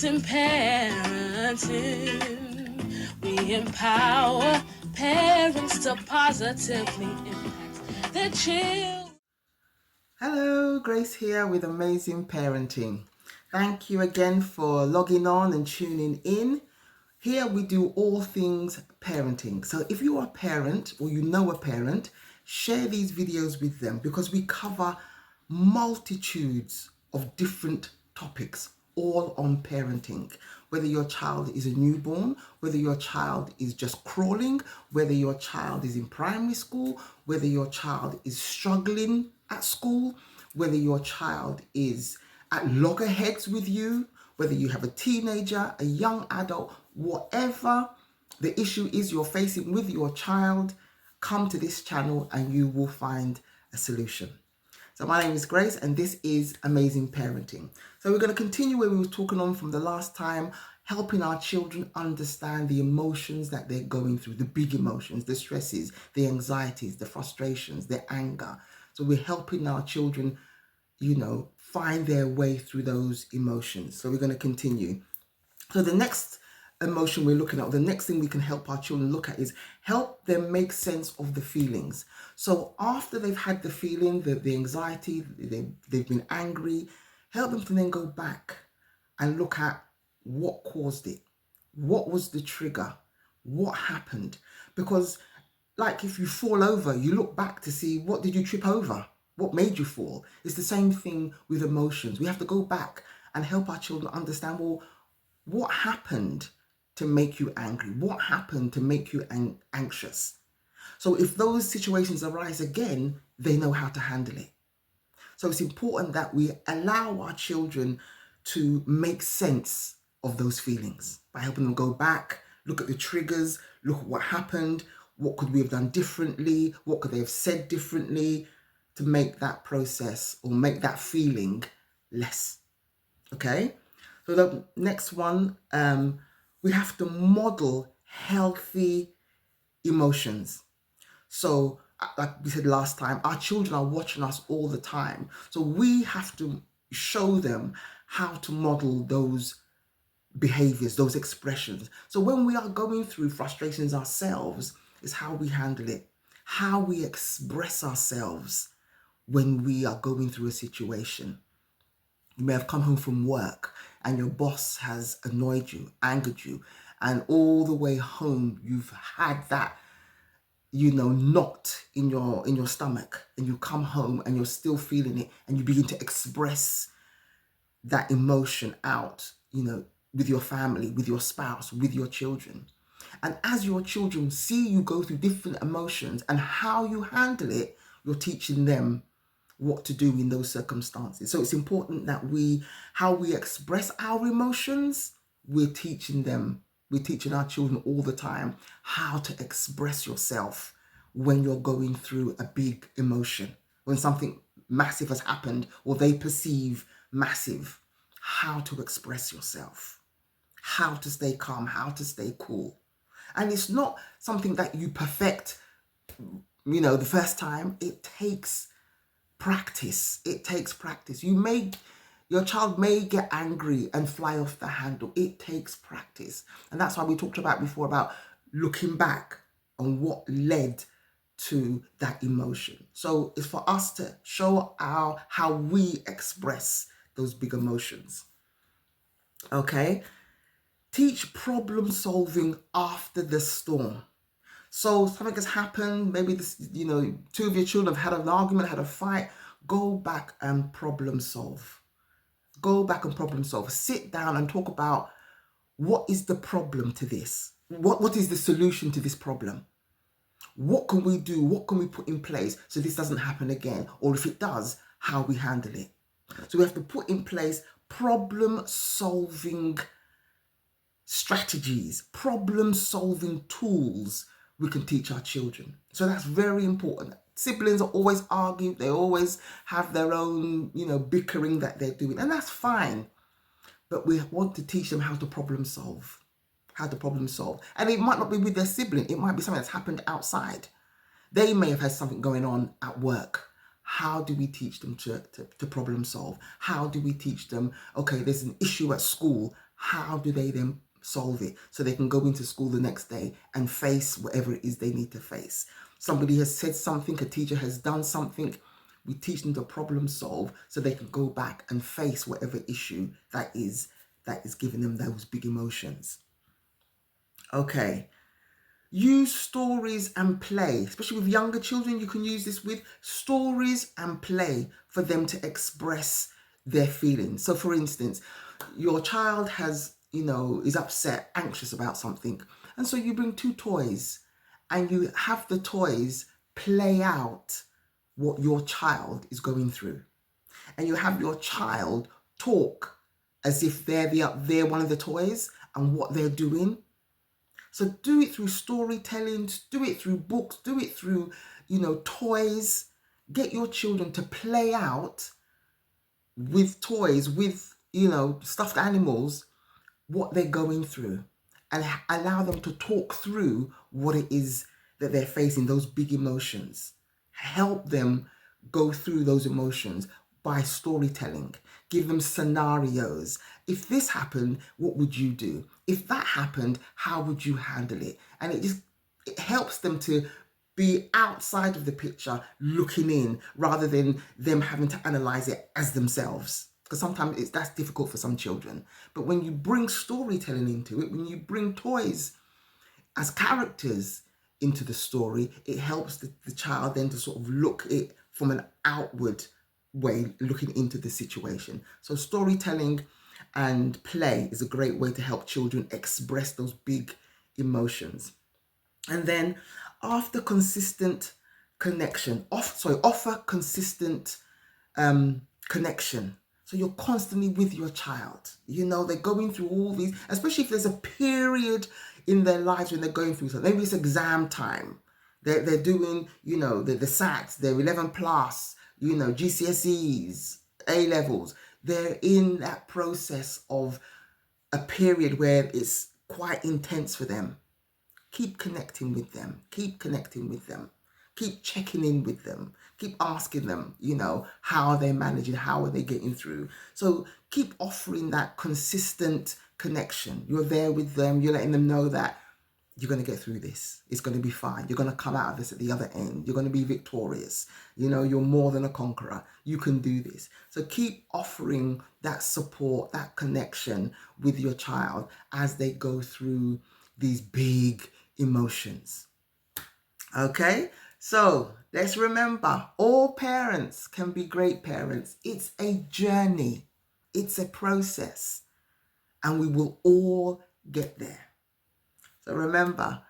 Amazing parenting. We empower parents to positively impact their children. Hello, Grace here with Amazing Parenting. Thank you again for logging on and tuning in. Here we do all things parenting. So if you are a parent or you know a parent, share these videos with them because we cover multitudes of different topics all on parenting. Whether your child is a newborn, whether your child is just crawling, whether your child is in primary school, whether your child is struggling at school, whether your child is at loggerheads with you, whether you have a teenager, a young adult, whatever the issue is you're facing with your child, come to this channel and you will find a solution. So my name is Grace and this is Amazing Parenting. So we're going to continue where we were talking on from the last time, helping our children understand the emotions that they're going through, the big emotions, the stresses, the anxieties, the frustrations, the anger. So we're helping our children, find their way through those emotions. So we're going to continue. So the next emotion we're looking at, the next thing we can help our children look at is help them make sense of the feelings. So after they've had the feeling, the anxiety, they've been angry, help them to then go back and look at what caused it. What was the trigger? What happened? Because like if you fall over, you look back to see what did you trip over? What made you fall? It's the same thing with emotions. We have to go back and help our children understand, well, what happened to make you angry? What happened to make you anxious? So if those situations arise again, they know how to handle it. So it's important that we allow our children to make sense of those feelings by helping them go back, look at the triggers, look at what happened, what could we have done differently, what could they have said differently to make that process or make that feeling less. Okay? So the next one, we have to model healthy emotions. So like we said last time, our children are watching us all the time. So we have to show them how to model those behaviors, those expressions. So when we are going through frustrations ourselves, is how we handle it, how we express ourselves when we are going through a situation. You may have come home from work and your boss has annoyed you, angered you, and all the way home you've had that, knot in your stomach, and you come home and you're still feeling it and you begin to express that emotion out, with your family, with your spouse, with your children. And as your children see you go through different emotions and how you handle it, you're teaching them what to do in those circumstances. So it's important that how we express our emotions, we're teaching our children all the time how to express yourself when you're going through a big emotion, when something massive has happened or they perceive massive, how to express yourself, how to stay calm, how to stay cool. And it's not something that you perfect, the first time. It takes practice. It takes practice. Your child may get angry and fly off the handle. It takes practice. And that's why we talked about before about looking back on what led to that emotion. So it's for us to show how we express those big emotions. Okay? Teach problem solving after the storm. So something has happened, maybe two of your children have had an argument, had a fight. Go back and problem solve. Go back and problem solve. Sit down and talk about what is the problem to this? What is the solution to this problem? What can we do? What can we put in place so this doesn't happen again? Or if it does, how we handle it. So we have to put in place problem solving strategies, problem solving tools we can teach our children. So that's very important. Siblings are always arguing, they always have their own, bickering that they're doing, and that's fine. But we want to teach them how to problem solve. And it might not be with their sibling, it might be something that's happened outside. They may have had something going on at work. How do we teach them to problem solve? How do we teach them, okay, there's an issue at school. how do they then solve it so they can go into school the next day and face whatever it is they need to face. Somebody has said something, a teacher has done something, we teach them to problem solve so they can go back and face whatever issue that is giving them those big emotions. Okay. Use stories and play, especially with younger children. You can use this with stories and play for them to express their feelings. So for instance, your child is upset, anxious about something. And so you bring two toys and you have the toys play out what your child is going through. And you have your child talk as if they're one of the toys and what they're doing. So do it through storytelling, do it through books, do it through, toys. Get your children to play out with toys, with, stuffed animals, what they're going through, and allow them to talk through what it is that they're facing, those big emotions. Help them go through those emotions by storytelling. Give them scenarios. If this happened, what would you do? If that happened, how would you handle it? And it helps them to be outside of the picture, looking in, rather than them having to analyze it as themselves. Because sometimes that's difficult for some children. But when you bring storytelling into it, when you bring toys as characters into the story, it helps the child then to sort of look it from an outward way, looking into the situation. So storytelling and play is a great way to help children express those big emotions. And then after consistent connection, offer consistent connection. So you're constantly with your child. They're going through all these, especially if there's a period in their lives when they're going through something. Maybe it's exam time. They're doing, the SATs, they're 11 plus, GCSEs, A levels. They're in that process of a period where it's quite intense for them. Keep connecting with them. Keep connecting with them. Keep checking in with them. Keep asking them, how are they managing? How are they getting through? So keep offering that consistent connection. You're there with them. You're letting them know that you're going to get through this. It's going to be fine. You're going to come out of this at the other end. You're going to be victorious. You're more than a conqueror. You can do this. So keep offering that support, that connection with your child as they go through these big emotions. Okay, so let's remember, all parents can be great parents. It's a journey. It's a process. And we will all get there. So remember,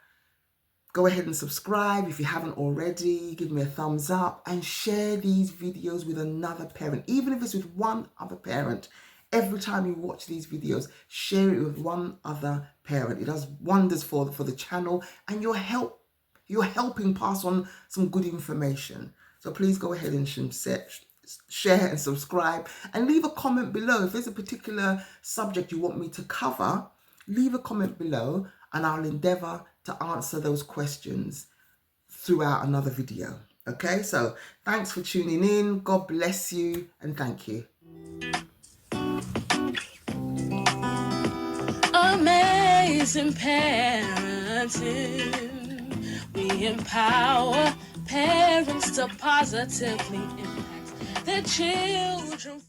go ahead and subscribe if you haven't already. Give me a thumbs up and share these videos with another parent. Even if it's with one other parent, every time you watch these videos, share it with one other parent. It does wonders for the channel, and you're helping pass on some good information. So please go ahead and share and subscribe, and leave a comment below. If there's a particular subject you want me to cover, leave a comment below and I'll endeavor to answer those questions throughout another video. Okay, so thanks for tuning in. God bless you and thank you. Amazing parenting. We empower parents to positively impact their children.